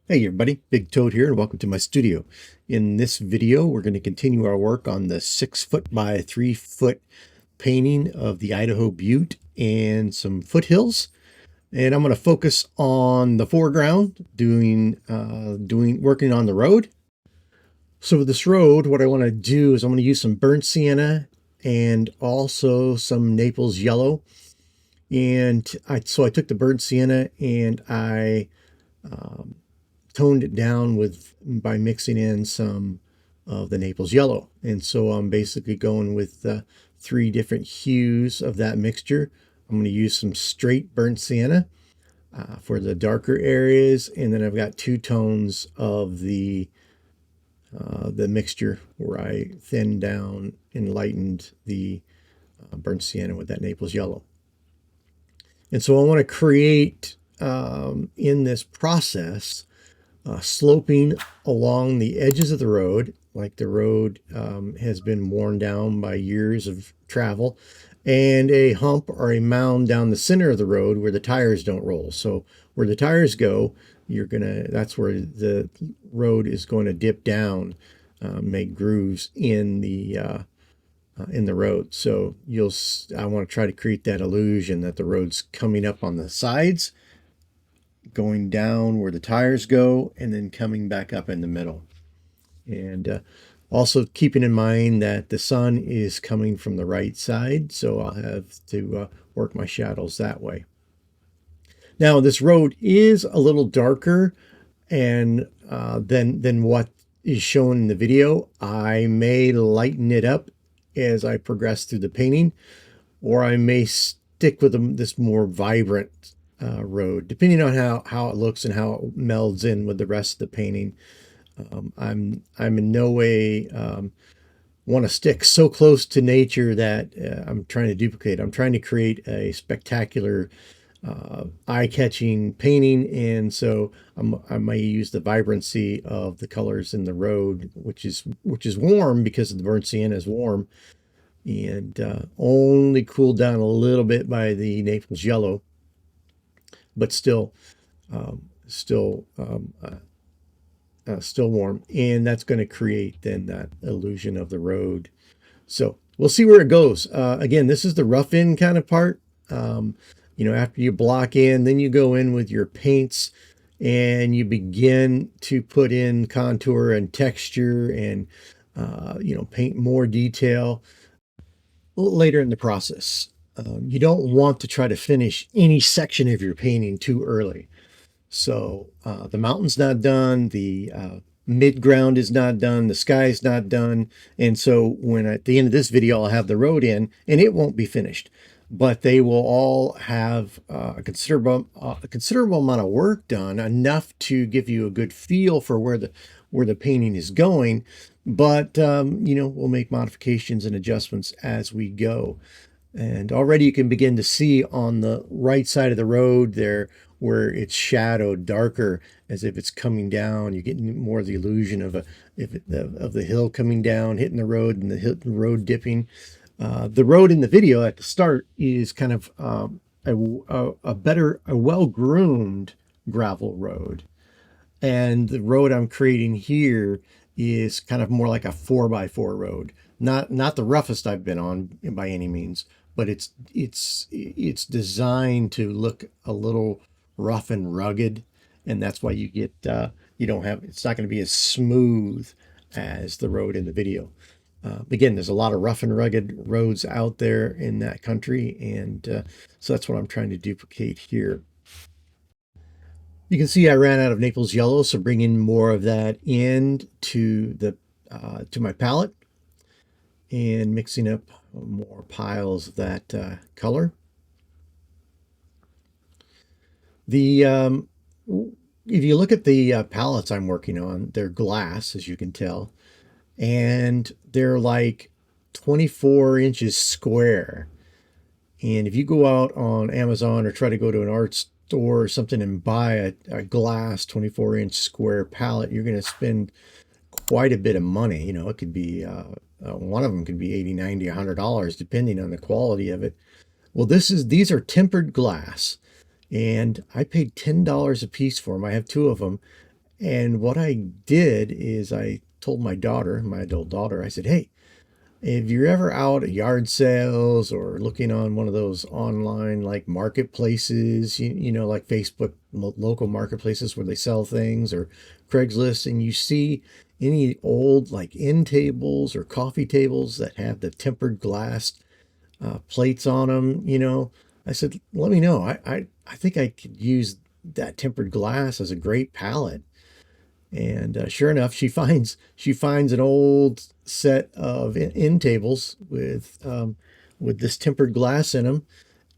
Hey everybody, Big Toad here and welcome to my studio. In this video, we're going to continue our work on the 6 foot by 3 foot painting of the Idaho Butte and some foothills. And I'm going to focus on the foreground, working on the road. So with this road, what I want to do is I'm going to use some burnt sienna and also some Naples yellow. And so I took the burnt sienna and I toned it down by mixing in some of the Naples yellow. And so I'm basically going with 3 different hues of that mixture. I'm going to use some straight burnt sienna for the darker areas, and then I've got 2 tones of the mixture where I thinned down and lightened the burnt sienna with that Naples yellow. And so I want to create in this process sloping along the edges of the road, like the road has been worn down by years of travel, and a hump or a mound down the center of the road where the tires don't roll. So where the tires go, that's where the road is going to dip down, make grooves in the road. So I want to try to create that illusion that the road's coming up on the sides, going down where the tires go, and then coming back up in the middle. And also keeping in mind that the sun is coming from the right side, so I'll have to work my shadows that way. Now this road is a little darker and than what is shown in the video. I may lighten it up as I progress through the painting, or I may stick with this more vibrant road, depending on how it looks and how it melds in with the rest of the painting. I'm in no way want to stick so close to nature that I'm trying to duplicate. I'm trying to create a spectacular, eye-catching painting, and so I may use the vibrancy of the colors in the road, which is warm because the burnt sienna is warm, and only cooled down a little bit by the Naples yellow, but still warm, and that's going to create then that illusion of the road. So we'll see where it goes. Again, this is the rough in kind of part. After you block in, then you go in with your paints and you begin to put in contour and texture and paint more detail a little later in the process. You don't want to try to finish any section of your painting too early. So the mountain's not done, the mid-ground is not done, the sky's not done, and so when at the end of this video I'll have the road in, and it won't be finished, but they will all have a considerable amount of work done, enough to give you a good feel for where the painting is going. But we'll make modifications and adjustments as we go. And already you can begin to see on the right side of the road there where it's shadowed darker, as if it's coming down. You're getting more of the illusion of the hill coming down, hitting the road, and the road dipping. The road in the video at the start is kind of a well-groomed gravel road. And the road I'm creating here is kind of more like a 4x4 road. Not the roughest I've been on by any means, but it's designed to look a little rough and rugged, and that's why you get it's not going to be as smooth as the road in the video. Again, there's a lot of rough and rugged roads out there in that country, and so that's what I'm trying to duplicate here. You can see I ran out of Naples yellow, so bringing more of that in to my palette and mixing up more piles of that color. If you look at the palettes I'm working on, they're glass, as you can tell, and they're like 24 inches square. And if you go out on Amazon or try to go to an art store or something and buy a glass 24-inch square palette, you're going to spend quite a bit of money. It could be one of them could be $80, $90, $100, depending on the quality of it. Well, these are tempered glass, and I paid $10 a piece for them. I have 2 of them, And what I did is I told my daughter, my adult daughter, I said, hey, if you're ever out at yard sales or looking on one of those online like marketplaces, like Facebook local marketplaces where they sell things, or Craigslist, and you see any old like end tables or coffee tables that have the tempered glass plates on them, I said, let me know. I think I could use that tempered glass as a great palette. And sure enough, she finds an old set of end tables with this tempered glass in them,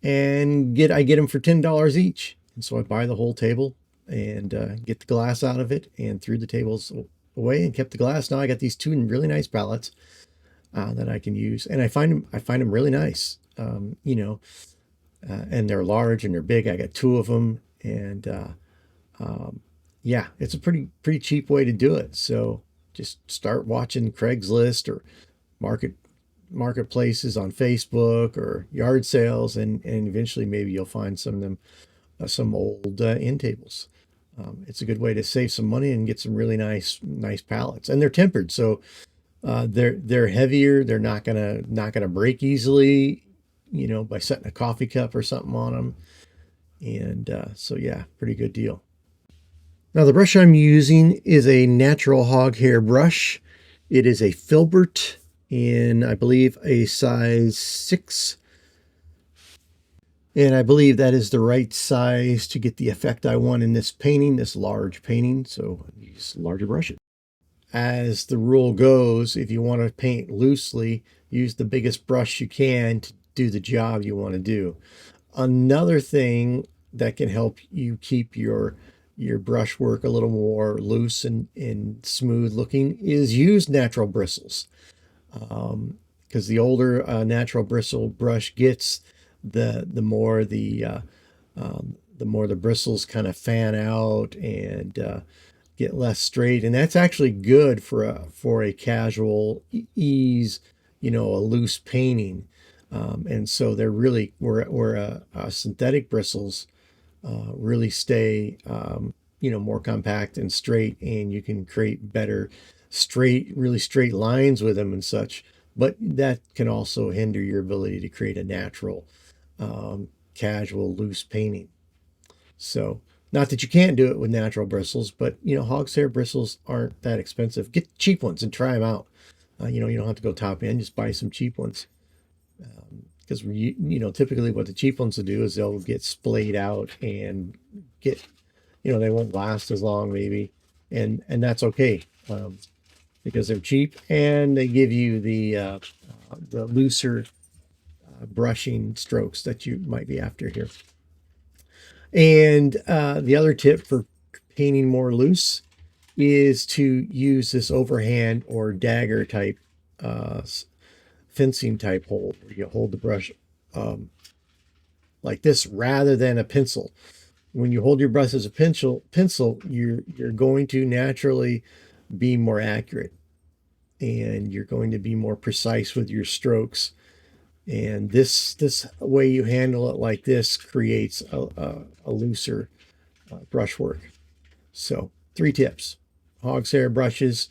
and I get them for $10 each. And so I buy the whole table and get the glass out of it and threw the tables away and kept the glass. Now I got these two really nice palettes that I can use, and I find them really nice. And they're large and they're big. I got two of them, and um, yeah, it's a pretty cheap way to do it. So just start watching Craigslist or market marketplaces on Facebook or yard sales, and eventually maybe you'll find some of them, some old end tables. It's a good way to save some money and get some really nice pallets, and they're tempered, so they're heavier. They're not gonna break easily, by setting a coffee cup or something on them. And so yeah, pretty good deal. Now the brush I'm using is a natural hog hair brush. It is a filbert in, I believe, a size 6. And I believe that is the right size to get the effect I want in this painting, this large painting. So I use larger brushes. As the rule goes, if you want to paint loosely, use the biggest brush you can to do the job you want to do. Another thing that can help you keep your brush work a little more loose and smooth looking is use natural bristles. Because the older natural bristle brush gets, the more the more the bristles kind of fan out and get less straight, and that's actually good for a casual ease, a loose painting. And so they're really where synthetic bristles really stay, more compact and straight, and you can create better really straight lines with them and such. But that can also hinder your ability to create a natural, casual, loose painting. So, not that you can't do it with natural bristles, but hog's hair bristles aren't that expensive. Get cheap ones and try them out. You don't have to go top end; just buy some cheap ones. Because typically what the cheap ones will do is they'll get splayed out and get, they won't last as long maybe, and that's okay, because they're cheap and they give you the looser brushing strokes that you might be after here. And the other tip for painting more loose is to use this overhand or dagger type fencing type hold, where you hold the brush like this rather than a pencil. When you hold your brush as a pencil, you're going to naturally be more accurate, and you're going to be more precise with your strokes. And this way you handle it like this creates a looser brushwork. So 3 tips: hog's hair brushes,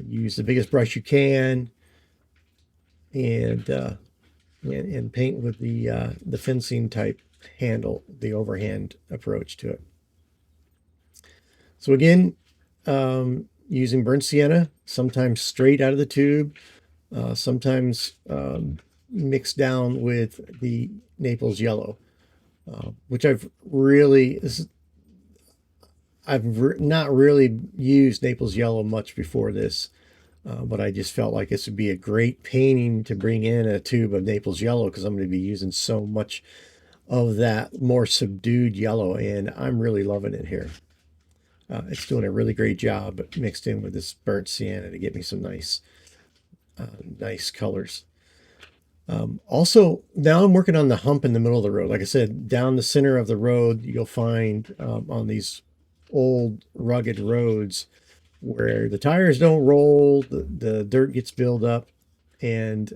use the biggest brush you can, and paint with the fencing type handle, the overhand approach to it. So again, using burnt sienna, sometimes straight out of the tube, sometimes mixed down with the Naples yellow, which not really used Naples yellow much before this. But I just felt like this would be a great painting to bring in a tube of Naples yellow, because I'm going to be using so much of that more subdued yellow, and I'm really loving it here. It's doing a really great job mixed in with this burnt sienna to get me some nice colors. Also, now I'm working on the hump in the middle of the road. Like I said, down the center of the road, you'll find on these old rugged roads where the tires don't roll, the dirt gets built up, and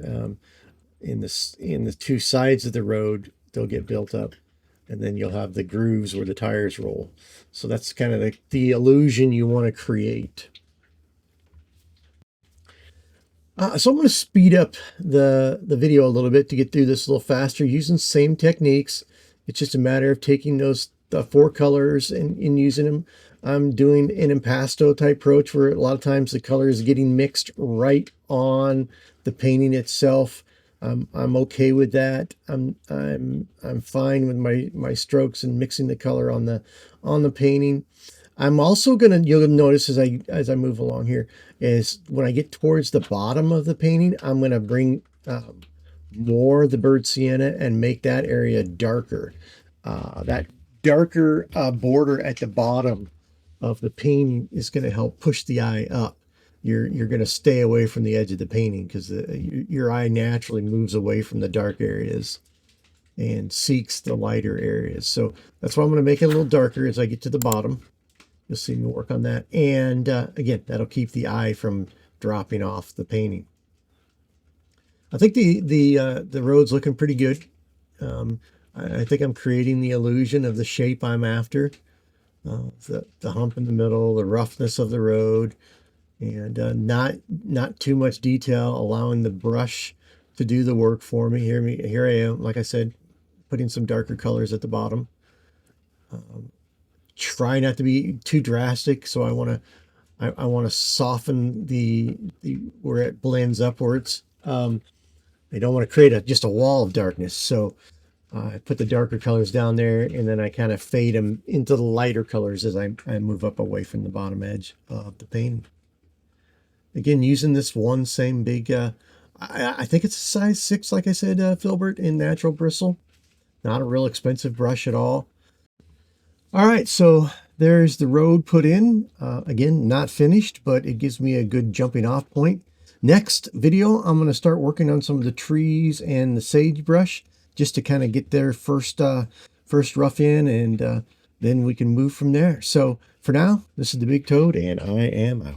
in the 2 sides of the road they'll get built up. and then you'll have the grooves where the tires roll. So that's kind of the illusion you want to create. So I'm going to speed up the video a little bit to get through this a little faster using the same techniques. It's just a matter of taking those 4 colors and using them. I'm doing an impasto type approach where a lot of times the color is getting mixed right on the painting itself. I'm okay with that. I'm fine with my strokes and mixing the color on the painting. I'm also you'll notice as I move along here, is when I get towards the bottom of the painting, I'm gonna bring more of the burnt sienna and make that area darker. That darker border at the bottom of the painting is going to help push the eye up. You're going to stay away from the edge of the painting because your eye naturally moves away from the dark areas and seeks the lighter areas. So that's why I'm going to make it a little darker as I get to the bottom. You'll see me work on that. And again, that'll keep the eye from dropping off the painting. I think the road's looking pretty good. I think I'm creating the illusion of the shape I'm after. The hump in the middle, the roughness of the road, and not too much detail, allowing the brush to do the work for me. Here I am, like I said, putting some darker colors at the bottom. Try not to be too drastic, so I want to soften the where it blends upwards. I don't want to create just a wall of darkness, so I put the darker colors down there, and then I kind of fade them into the lighter colors as I move up away from the bottom edge of the painting. Again, using this one same big, I think it's a size 6, like I said, filbert in natural bristle. Not a real expensive brush at all. All right, so there's the road put in. Again, not finished, but it gives me a good jumping off point. Next video, I'm going to start working on some of the trees and the sagebrush, just to kind of get their first rough in, and then we can move from there. So for now, this is the Big Toad, and I am out.